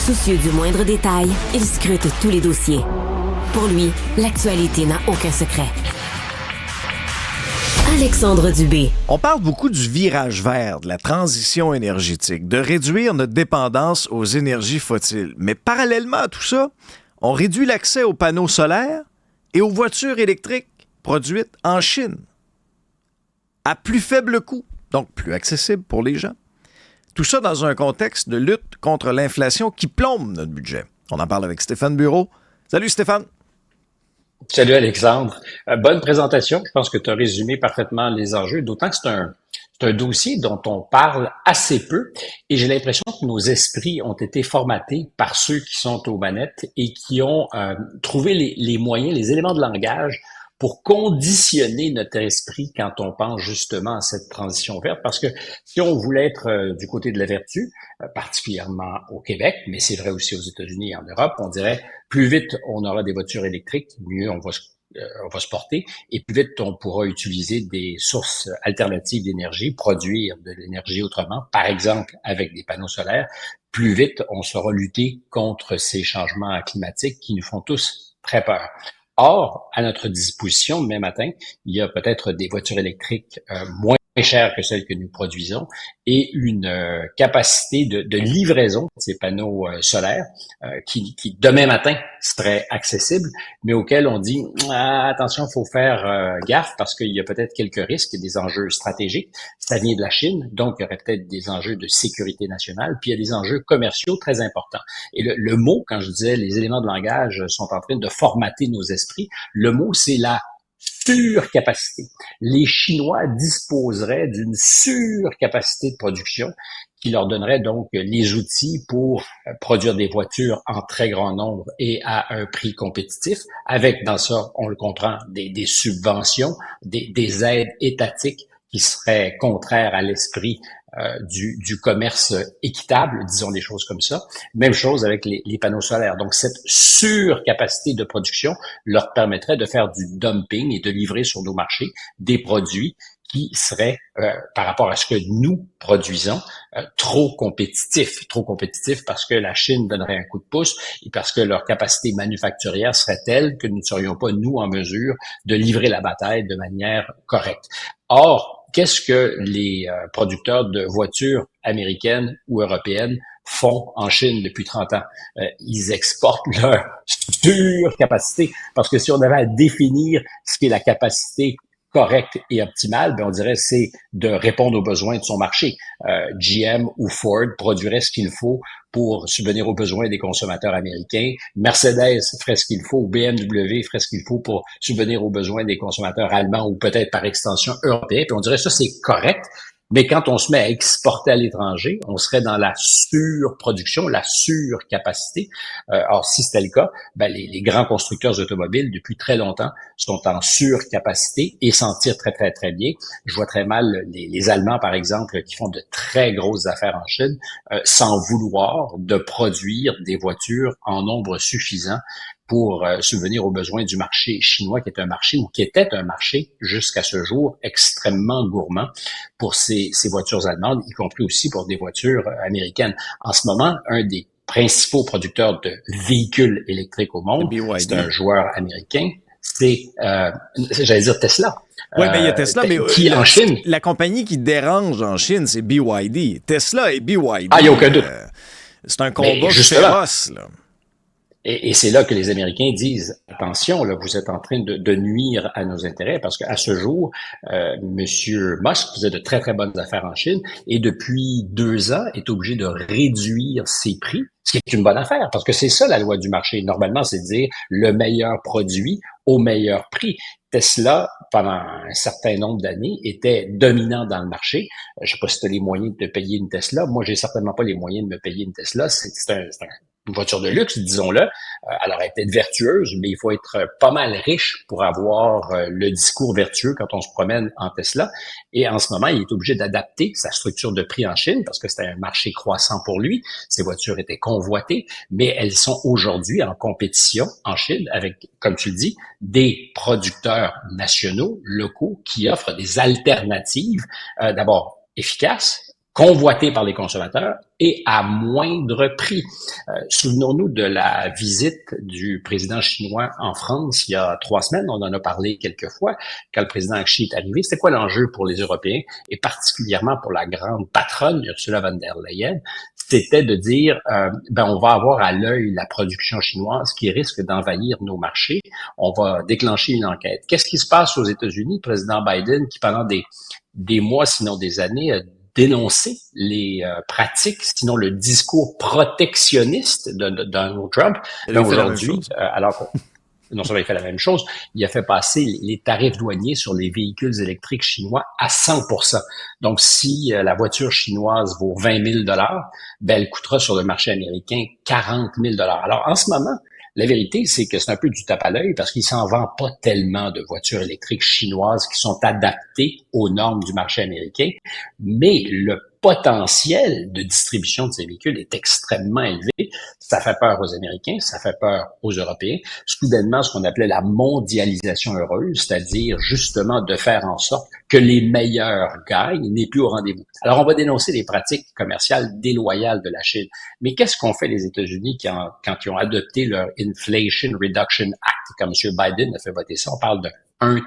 Soucieux du moindre détail, il scrute tous les dossiers. Pour lui, l'actualité n'a aucun secret. Alexandre Dubé. On parle beaucoup du virage vert, de la transition énergétique, de réduire notre dépendance aux énergies fossiles. Mais parallèlement à tout ça, on réduit l'accès aux panneaux solaires et aux voitures électriques produites en Chine. À plus faible coût, donc plus accessible pour les gens. Tout ça dans un contexte de lutte contre l'inflation qui plombe notre budget. On en parle avec Stéphane Bureau. Salut Stéphane. Salut Alexandre. Bonne présentation. Je pense que tu as résumé parfaitement les enjeux, d'autant que c'est un dossier dont on parle assez peu et j'ai l'impression que nos esprits ont été formatés par ceux qui sont aux manettes et qui ont trouvé les moyens, les éléments de langage pour conditionner notre esprit quand on pense justement à cette transition verte. Parce que si on voulait être du côté de la vertu, particulièrement au Québec, mais c'est vrai aussi aux États-Unis et en Europe, on dirait plus vite on aura des voitures électriques, mieux on va se porter, et plus vite on pourra utiliser des sources alternatives d'énergie, produire de l'énergie autrement, par exemple avec des panneaux solaires. Plus vite on saura lutter contre ces changements climatiques qui nous font tous très peur. Or, à notre disposition, demain matin, il y a peut-être des voitures électriques moins chères que celles que nous produisons et une capacité de livraison de ces panneaux solaires qui demain matin seraient accessibles, mais auxquels on dit attention, il faut faire gaffe parce qu'il y a peut-être quelques risques et des enjeux stratégiques. Ça vient de la Chine, donc il y aurait peut-être des enjeux de sécurité nationale, puis il y a des enjeux commerciaux très importants. Et le mot, quand je disais les éléments de langage sont en train de formater nos esprits, le mot c'est la surcapacité. Les Chinois disposeraient d'une surcapacité de production qui leur donnerait donc les outils pour produire des voitures en très grand nombre et à un prix compétitif, avec, dans ça, on le comprend, des subventions, des aides étatiques qui seraient contraires à l'esprit du commerce équitable, disons des choses comme ça. Même chose avec les panneaux solaires. Donc, cette surcapacité de production leur permettrait de faire du dumping et de livrer sur nos marchés des produits qui seraient, par rapport à ce que nous produisons, trop compétitifs. Trop compétitifs parce que la Chine donnerait un coup de pouce et parce que leur capacité manufacturière serait telle que nous ne serions pas, nous, en mesure de livrer la bataille de manière correcte. Or, qu'est-ce que les producteurs de voitures américaines ou européennes font en Chine depuis 30 ans? Ils exportent leur surcapacité. Parce que si on avait à définir ce qu'est la capacité correcte et optimale, on dirait c'est de répondre aux besoins de son marché. GM ou Ford produiraient ce qu'il faut pour subvenir aux besoins des consommateurs américains. Mercedes ferait ce qu'il faut, BMW ferait ce qu'il faut pour subvenir aux besoins des consommateurs allemands ou peut-être par extension européens. Puis on dirait ça, c'est correct. Mais quand on se met à exporter à l'étranger, on serait dans la surproduction, la surcapacité. Or, si c'était le cas, les grands constructeurs automobiles, depuis très longtemps, sont en surcapacité et s'en tirent très, très, très bien. Je vois très mal les Allemands, par exemple, qui font de très grosses affaires en Chine, sans vouloir de produire des voitures en nombre suffisant pour subvenir aux besoins du marché chinois, qui est un marché ou qui était un marché jusqu'à ce jour extrêmement gourmand pour ces voitures allemandes, y compris aussi pour des voitures américaines. En ce moment, un des principaux producteurs de véhicules électriques au monde, c'est un joueur américain, j'allais dire Tesla. Oui, mais il y a Tesla, mais qui en Chine. La compagnie qui dérange en Chine, c'est BYD. Tesla et BYD. Ah, il n'y a aucun doute. C'est un combat féroce, là. Et c'est là que les Américains disent, attention, là, vous êtes en train de nuire à nos intérêts, parce qu'à ce jour, Monsieur Musk faisait de très, très bonnes affaires en Chine, et depuis 2 ans, est obligé de réduire ses prix, ce qui est une bonne affaire, parce que c'est ça la loi du marché. Normalement, c'est de dire le meilleur produit au meilleur prix. Tesla, pendant un certain nombre d'années, était dominant dans le marché. Je sais pas si tu as les moyens de te payer une Tesla. Moi, j'ai certainement pas les moyens de me payer une Tesla. C'est une voiture de luxe, disons-le. Alors, elle est peut-être vertueuse, mais il faut être pas mal riche pour avoir le discours vertueux quand on se promène en Tesla. Et en ce moment, il est obligé d'adapter sa structure de prix en Chine parce que c'était un marché croissant pour lui. Ces voitures étaient convoitées, mais elles sont aujourd'hui en compétition en Chine avec, comme tu le dis, des producteurs nationaux, locaux, qui offrent des alternatives, d'abord efficaces, convoité par les consommateurs et à moindre prix. Souvenons-nous de la visite du président chinois en France il y a 3 semaines. On en a parlé quelques fois. Quand le président Xi est arrivé, c'était quoi l'enjeu pour les Européens et particulièrement pour la grande patronne Ursula von der Leyen? C'était de dire, on va avoir à l'œil la production chinoise qui risque d'envahir nos marchés. On va déclencher une enquête. Qu'est-ce qui se passe aux États-Unis? Le président Biden, qui pendant des mois, sinon des années, a dénoncé les pratiques, sinon le discours protectionniste de Donald Trump. Aujourd'hui, alors qu'on non seulement il fait la même chose, il a fait passer les tarifs douaniers sur les véhicules électriques chinois à 100%. Donc, si la voiture chinoise vaut 20 000 elle coûtera sur le marché américain 40 000 Alors, en ce moment, la vérité, c'est que c'est un peu du tape à l'œil parce qu'il s'en vend pas tellement de voitures électriques chinoises qui sont adaptées aux normes du marché américain, mais le potentiel de distribution de ces véhicules est extrêmement élevé. Ça fait peur aux Américains, ça fait peur aux Européens. Soudainement, ce qu'on appelait la mondialisation heureuse, c'est-à-dire justement de faire en sorte que les meilleurs gagnent, n'est plus au rendez-vous. Alors, on va dénoncer les pratiques commerciales déloyales de la Chine. Mais qu'est-ce qu'ont fait les États-Unis quand ils ont adopté leur Inflation Reduction Act, comme M. Biden a fait voter ça? On parle de 1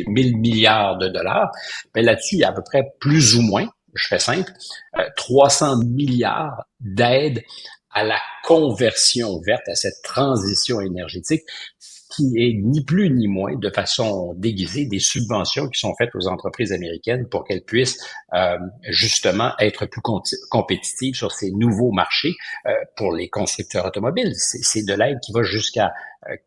milliard de dollars. Ben là-dessus, il y a à peu près plus ou moins, je fais simple, 300 milliards d'aides à la conversion verte, à cette transition énergétique, qui est ni plus ni moins, de façon déguisée, des subventions qui sont faites aux entreprises américaines pour qu'elles puissent justement être plus compétitives sur ces nouveaux marchés pour les constructeurs automobiles. C'est de l'aide qui va jusqu'à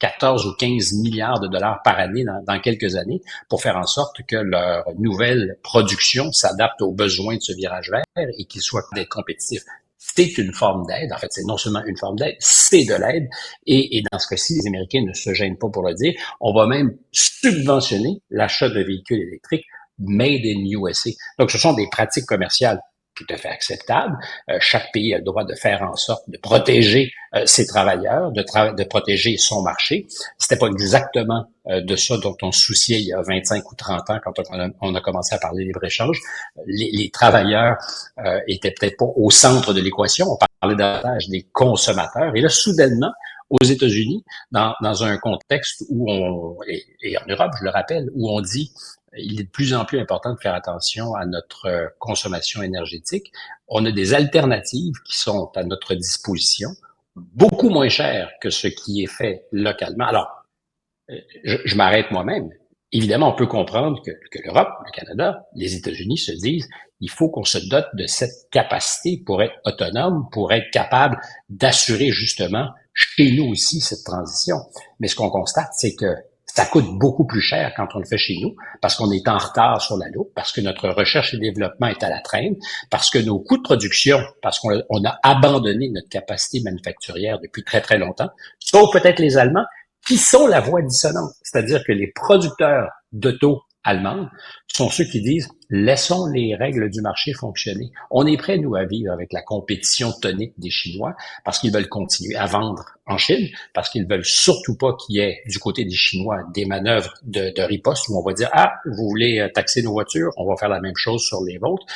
14 ou 15 milliards de dollars par année dans quelques années pour faire en sorte que leur nouvelle production s'adapte aux besoins de ce virage vert et qu'ils soient compétitifs. C'est une forme d'aide. En fait, c'est non seulement une forme d'aide, c'est de l'aide. Et dans ce cas-ci, les Américains ne se gênent pas pour le dire. On va même subventionner l'achat de véhicules électriques made in USA. Donc, ce sont des pratiques commerciales tout à fait acceptables. Chaque pays a le droit de faire en sorte de protéger ses travailleurs, de protéger son marché. C'était pas exactement de ça dont on se souciait il y a 25 ou 30 ans quand on a commencé à parler libre-échange. Les travailleurs étaient peut-être pas au centre de l'équation. On parlait davantage des consommateurs. Et là, soudainement, aux États-Unis, dans un contexte où et en Europe, je le rappelle, où on dit il est de plus en plus important de faire attention à notre consommation énergétique. On a des alternatives qui sont à notre disposition, beaucoup moins chères que ce qui est fait localement. Alors, je m'arrête moi-même. Évidemment, on peut comprendre que l'Europe, le Canada, les États-Unis se disent il faut qu'on se dote de cette capacité pour être autonome, pour être capable d'assurer justement chez nous aussi cette transition. Mais ce qu'on constate, c'est que ça coûte beaucoup plus cher quand on le fait chez nous, parce qu'on est en retard sur la loupe, parce que notre recherche et développement est à la traîne, parce que nos coûts de production, parce qu'on a abandonné notre capacité manufacturière depuis très, très longtemps, sauf peut-être les Allemands, qui sont la voix dissonante. C'est-à-dire que les producteurs d'auto allemandes sont ceux qui disent laissons les règles du marché fonctionner. On est prêt, nous, à vivre avec la compétition tonique des Chinois parce qu'ils veulent continuer à vendre en Chine, parce qu'ils veulent surtout pas qu'il y ait du côté des Chinois des manœuvres de riposte où on va dire vous voulez taxer nos voitures, on va faire la même chose sur les vôtres.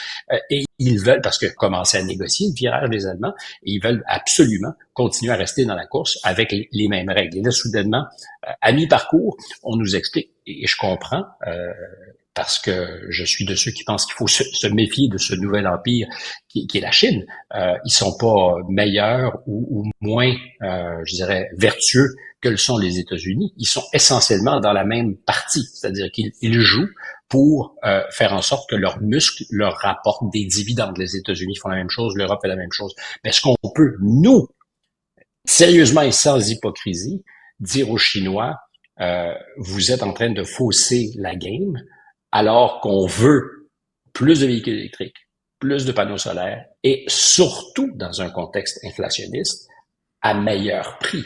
Et ils veulent, parce que commencer à négocier le virage des Allemands, et ils veulent absolument continuer à rester dans la course avec les mêmes règles. Et là, soudainement, à mi-parcours, on nous explique, et je comprends, parce que je suis de ceux qui pensent qu'il faut se méfier de ce nouvel empire qui est la Chine. Ils sont pas meilleurs ou moins, je dirais, vertueux que le sont les États-Unis. Ils sont essentiellement dans la même partie, c'est-à-dire qu'ils jouent pour faire en sorte que leurs muscles leur rapportent des dividendes. Les États-Unis font la même chose, l'Europe fait la même chose. Mais est-ce qu'on peut, nous, sérieusement et sans hypocrisie, dire aux Chinois, vous êtes en train de fausser la game, alors qu'on veut plus de véhicules électriques, plus de panneaux solaires et surtout dans un contexte inflationniste à meilleur prix.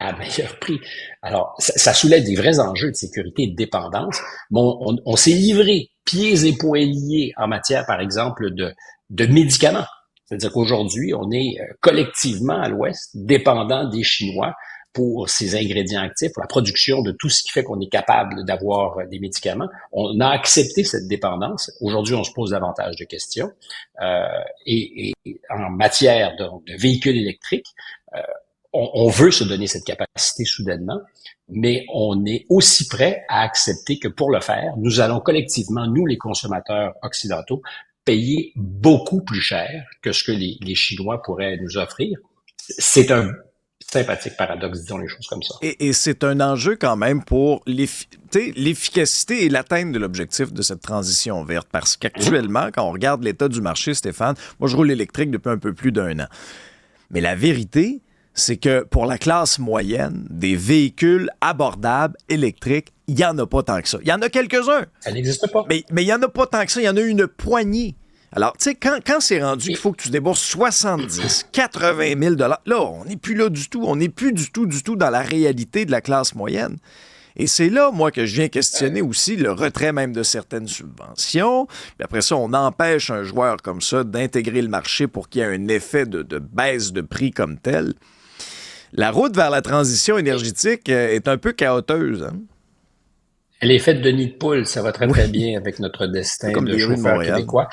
À meilleur prix. Alors, ça soulève des vrais enjeux de sécurité et de dépendance. Bon, on s'est livré pieds et poings liés en matière, par exemple, de médicaments. C'est-à-dire qu'aujourd'hui, on est collectivement à l'Ouest dépendant des Chinois pour ces ingrédients actifs, pour la production de tout ce qui fait qu'on est capable d'avoir des médicaments. On a accepté cette dépendance. Aujourd'hui, on se pose davantage de questions. Et en matière de véhicules électriques, on veut se donner cette capacité soudainement, mais on est aussi prêt à accepter que pour le faire, nous allons collectivement, nous les consommateurs occidentaux, payer beaucoup plus cher que ce que les Chinois pourraient nous offrir. C'est un sympathique paradoxe, disons les choses comme ça. Et c'est un enjeu quand même pour l'efficacité et l'atteinte de l'objectif de cette transition verte. Parce qu'actuellement, quand on regarde l'état du marché, Stéphane, moi je roule électrique depuis un peu plus d'1 an. Mais la vérité, c'est que pour la classe moyenne, des véhicules abordables électriques, il n'y en a pas tant que ça. Il y en a quelques-uns. Ça n'existe pas. Mais il n'y en a pas tant que ça. Il y en a une poignée. Alors, tu sais, quand c'est rendu qu'il faut que tu débourses 70, 80 000 $, là, on n'est plus là du tout. On n'est plus du tout dans la réalité de la classe moyenne. Et c'est là, moi, que je viens questionner aussi le retrait même de certaines subventions. Puis après ça, on empêche un joueur comme ça d'intégrer le marché pour qu'il y ait un effet de baisse de prix comme tel. La route vers la transition énergétique est un peu chaoteuse. Hein? Elle est faite de nids de poules, ça va très très bien avec notre destin de chauffeur québécois.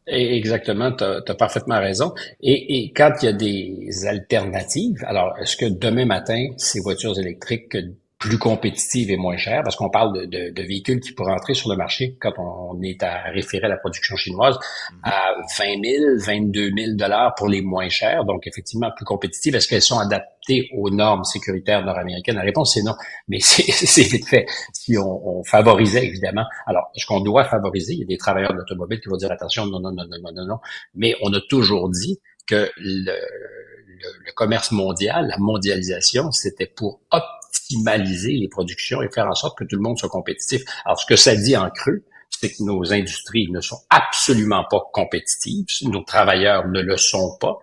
Exactement, tu as parfaitement raison. Et quand il y a des alternatives, alors est-ce que demain matin, ces voitures électriques plus compétitives et moins chères, parce qu'on parle de véhicules qui pourraient entrer sur le marché quand on est à référer à la production chinoise à 20 000, 22 000 $ pour les moins chères, donc effectivement plus compétitives. Est-ce qu'elles sont adaptées aux normes sécuritaires nord-américaines? La réponse c'est non, mais c'est vite fait. Si on favorisait évidemment, alors ce qu'on doit favoriser, il y a des travailleurs de l'automobile qui vont dire attention, non, mais on a toujours dit que le commerce mondial, la mondialisation, c'était pour optimaliser les productions et faire en sorte que tout le monde soit compétitif. Alors, ce que ça dit en creux, c'est que nos industries ne sont absolument pas compétitives, nos travailleurs ne le sont pas,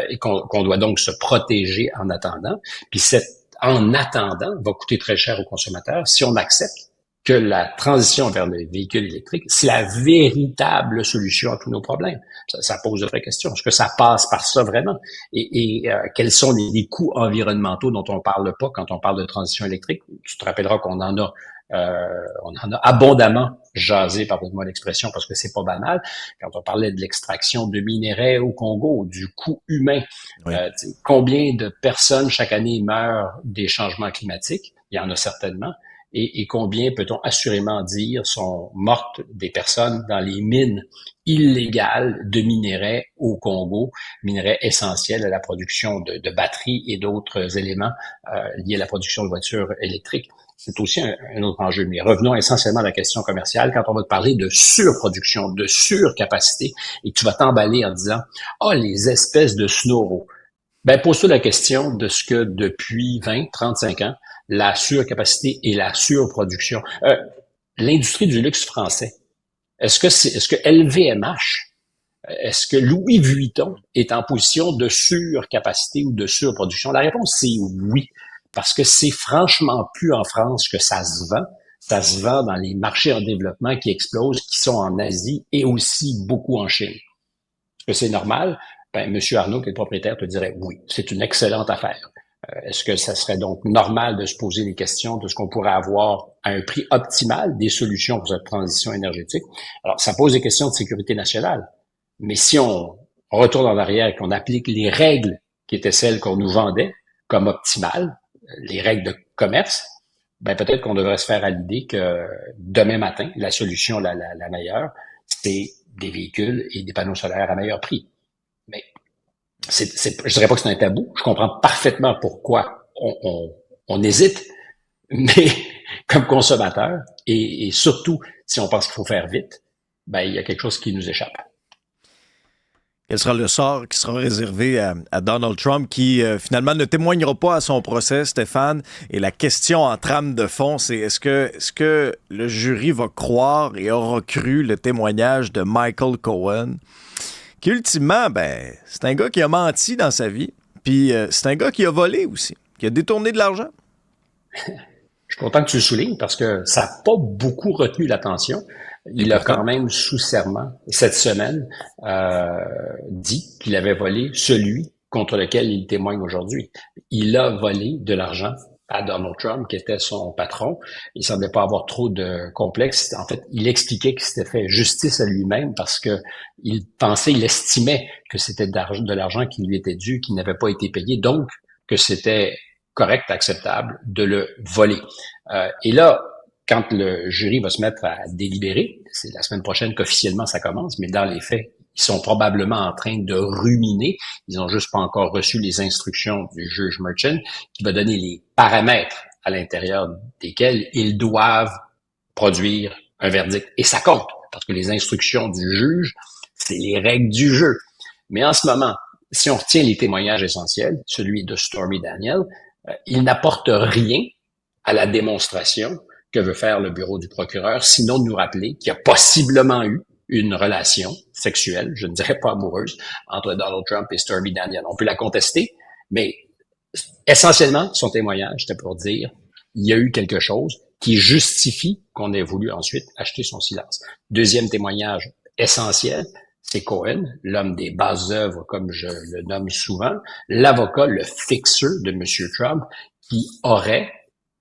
et qu'on doit donc se protéger en attendant. Puis cet en attendant va coûter très cher aux consommateurs si on accepte que la transition vers les véhicules électriques, c'est la véritable solution à tous nos problèmes. Ça pose de vraies questions. Est-ce que ça passe par ça vraiment? Et quels sont les coûts environnementaux dont on parle pas quand on parle de transition électrique? Tu te rappelleras qu'on en a abondamment jasé, pardonne-moi l'expression, parce que c'est pas banal, quand on parlait de l'extraction de minerais au Congo, du coût humain. Oui. Combien de personnes chaque année meurent des changements climatiques? Il y en a certainement. Et combien peut-on assurément dire sont mortes des personnes dans les mines illégales de minerais au Congo, minerais essentiels à la production de batteries et d'autres éléments liés à la production de voitures électriques. C'est aussi un autre enjeu. Mais revenons essentiellement à la question commerciale. Quand on va te parler de surproduction, de surcapacité, et que tu vas t'emballer en disant « Ah, les espèces de snoro », ben pose-toi la question de ce que depuis 20, 35 ans, la surcapacité et la surproduction. L'industrie du luxe français, est-ce que LVMH, est-ce que Louis Vuitton est en position de surcapacité ou de surproduction? La réponse, c'est oui, parce que c'est franchement plus en France que ça se vend. Ça se vend dans les marchés en développement qui explosent, qui sont en Asie et aussi beaucoup en Chine. Est-ce que c'est normal? Ben, Monsieur Arnaud, qui est le propriétaire, te dirait oui, c'est une excellente affaire. Est-ce que ça serait donc normal de se poser des questions de ce qu'on pourrait avoir à un prix optimal des solutions pour cette transition énergétique? Alors, ça pose des questions de sécurité nationale. Mais si on retourne en arrière et qu'on applique les règles qui étaient celles qu'on nous vendait comme optimales, les règles de commerce, ben peut-être qu'on devrait se faire à l'idée que demain matin, la solution la meilleure, c'est des véhicules et des panneaux solaires à meilleur prix. Mais je dirais pas que c'est un tabou. Je comprends parfaitement pourquoi on hésite, mais comme consommateur et surtout si on pense qu'il faut faire vite, ben il y a quelque chose qui nous échappe. Quel sera le sort qui sera réservé à Donald Trump qui finalement ne témoignera pas à son procès, Stéphane? Et la question en trame de fond, c'est est-ce que le jury va croire et aura cru le témoignage de Michael Cohen? Qui ultimement, ben, c'est un gars qui a menti dans sa vie, puis c'est un gars qui a volé aussi, qui a détourné de l'argent. Je suis content que tu le soulignes parce que ça n'a pas beaucoup retenu l'attention. Il a quand même sous serment cette semaine dit qu'il avait volé celui contre lequel il témoigne aujourd'hui. Il a volé de l'argent à Donald Trump, qui était son patron. Il semblait pas avoir trop de complexe. En fait, il expliquait qu'il s'était fait justice à lui-même parce que il estimait que c'était de l'argent qui lui était dû, qui n'avait pas été payé, donc que c'était correct, acceptable de le voler. Et là, quand le jury va se mettre à délibérer, c'est la semaine prochaine qu'officiellement ça commence, mais dans les faits, ils sont probablement en train de ruminer. Ils ont juste pas encore reçu les instructions du juge Merchant qui va donner les paramètres à l'intérieur desquels ils doivent produire un verdict. Et ça compte, parce que les instructions du juge, c'est les règles du jeu. Mais en ce moment, si on retient les témoignages essentiels, celui de Stormy Daniels, il n'apporte rien à la démonstration que veut faire le bureau du procureur, sinon de nous rappeler qu'il y a possiblement eu une relation sexuelle, je ne dirais pas amoureuse, entre Donald Trump et Stormy Daniels. On peut la contester, mais essentiellement, son témoignage, c'était pour dire il y a eu quelque chose qui justifie qu'on ait voulu ensuite acheter son silence. Deuxième témoignage essentiel, c'est Cohen, l'homme des basses œuvres, comme je le nomme souvent, l'avocat, le fixeur de M. Trump, qui aurait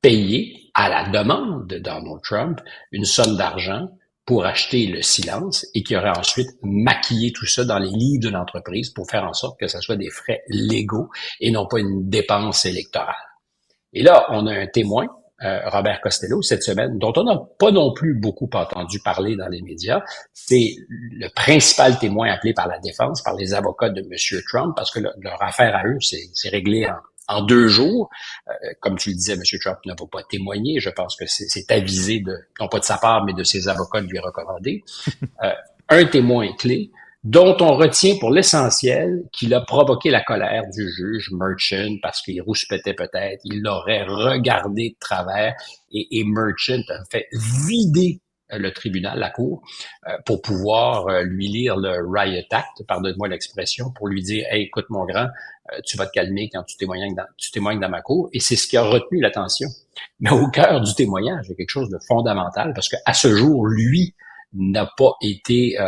payé à la demande de Donald Trump une somme d'argent pour acheter le silence et qui aurait ensuite maquillé tout ça dans les livres de l'entreprise pour faire en sorte que ce soit des frais légaux et non pas une dépense électorale. Et là, on a un témoin, Robert Costello, cette semaine, dont on n'a pas non plus beaucoup entendu parler dans les médias. C'est le principal témoin appelé par la défense, par les avocats de M. Trump, parce que leur affaire à eux, c'est réglé en 2 jours. Comme tu le disais, M. Trump ne va pas témoigner. Je pense que c'est avisé, non pas de sa part, mais de ses avocats de lui recommander. Un témoin clé dont on retient pour l'essentiel qu'il a provoqué la colère du juge Merchant parce qu'il rouspétait peut-être, il l'aurait regardé de travers et Merchant a fait vider le tribunal, la cour, pour pouvoir lui lire le Riot Act, pardonne-moi l'expression, pour lui dire « Hey, écoute mon grand, tu vas te calmer quand tu témoignes dans ma cour ». Et c'est ce qui a retenu l'attention. Mais au cœur du témoignage, il y a quelque chose de fondamental parce qu'à ce jour, lui n'a pas été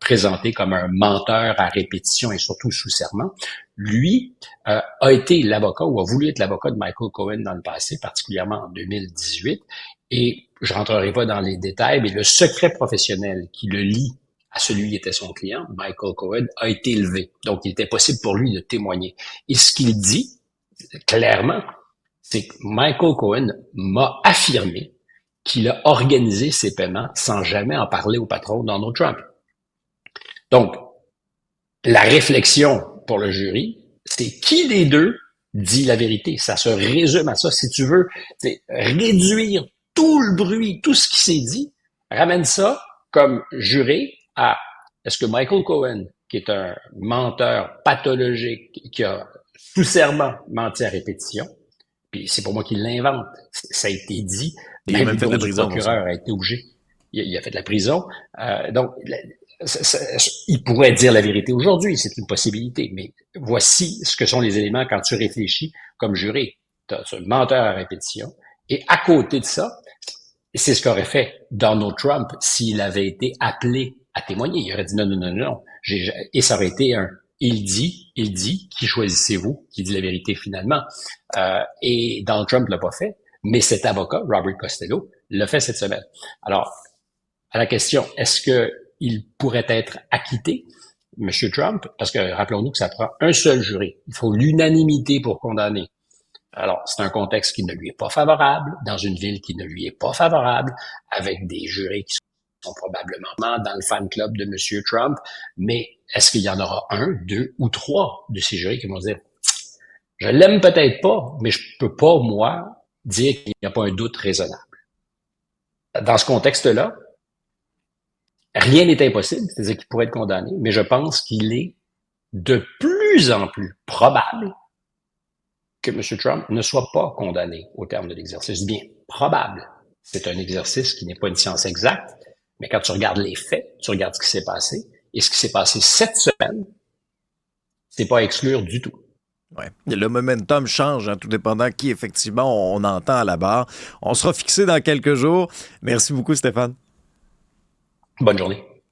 présenté comme un menteur à répétition et surtout sous serment. Lui a été l'avocat ou a voulu être l'avocat de Michael Cohen dans le passé, particulièrement en 2018. Et je rentrerai pas dans les détails, mais le secret professionnel qui le lie à celui qui était son client, Michael Cohen, a été élevé. Donc, il était possible pour lui de témoigner. Et ce qu'il dit, clairement, c'est que Michael Cohen m'a affirmé qu'il a organisé ses paiements sans jamais en parler au patron Donald Trump. Donc, la réflexion pour le jury, c'est qui des deux dit la vérité. Ça se résume à ça. Si tu veux réduire tout le bruit, tout ce qui s'est dit, ramène ça comme juré à est-ce que Michael Cohen, qui est un menteur pathologique, qui a sous serment menti à répétition, puis c'est pour moi qu'il l'invente, ça a été dit, il a même fait de la prison. Le procureur a été obligé. Il a fait de la prison. Donc, il pourrait dire la vérité aujourd'hui, c'est une possibilité, mais voici ce que sont les éléments quand tu réfléchis comme juré. Tu as un menteur à répétition, et à côté de ça, c'est ce qu'aurait fait Donald Trump s'il avait été appelé à témoigner. Il aurait dit non. Et ça aurait été il dit, qui choisissez-vous, qui dit la vérité finalement. Et Donald Trump l'a pas fait, mais cet avocat, Robert Costello, l'a fait cette semaine. Alors, à la question, est-ce que il pourrait être acquitté, M. Trump, parce que rappelons-nous que ça prend un seul jury. Il faut l'unanimité pour condamner. Alors, c'est un contexte qui ne lui est pas favorable, dans une ville qui ne lui est pas favorable, avec des jurés qui sont probablement dans le fan club de M. Trump, mais est-ce qu'il y en aura 1, 2 ou 3 de ces jurés qui vont dire « Je l'aime peut-être pas, mais je peux pas, moi, dire qu'il n'y a pas un doute raisonnable. » Dans ce contexte-là, rien n'est impossible, c'est-à-dire qu'il pourrait être condamné, mais je pense qu'il est de plus en plus probable que M. Trump ne soit pas condamné au terme de l'exercice. Bien, probable. C'est un exercice qui n'est pas une science exacte, mais quand tu regardes les faits, tu regardes ce qui s'est passé, et ce qui s'est passé cette semaine, c'est pas à exclure du tout. Ouais. Le momentum change, tout dépendant qui, effectivement, on entend à la barre. On sera fixé dans quelques jours. Merci beaucoup, Stéphane. Bonne journée.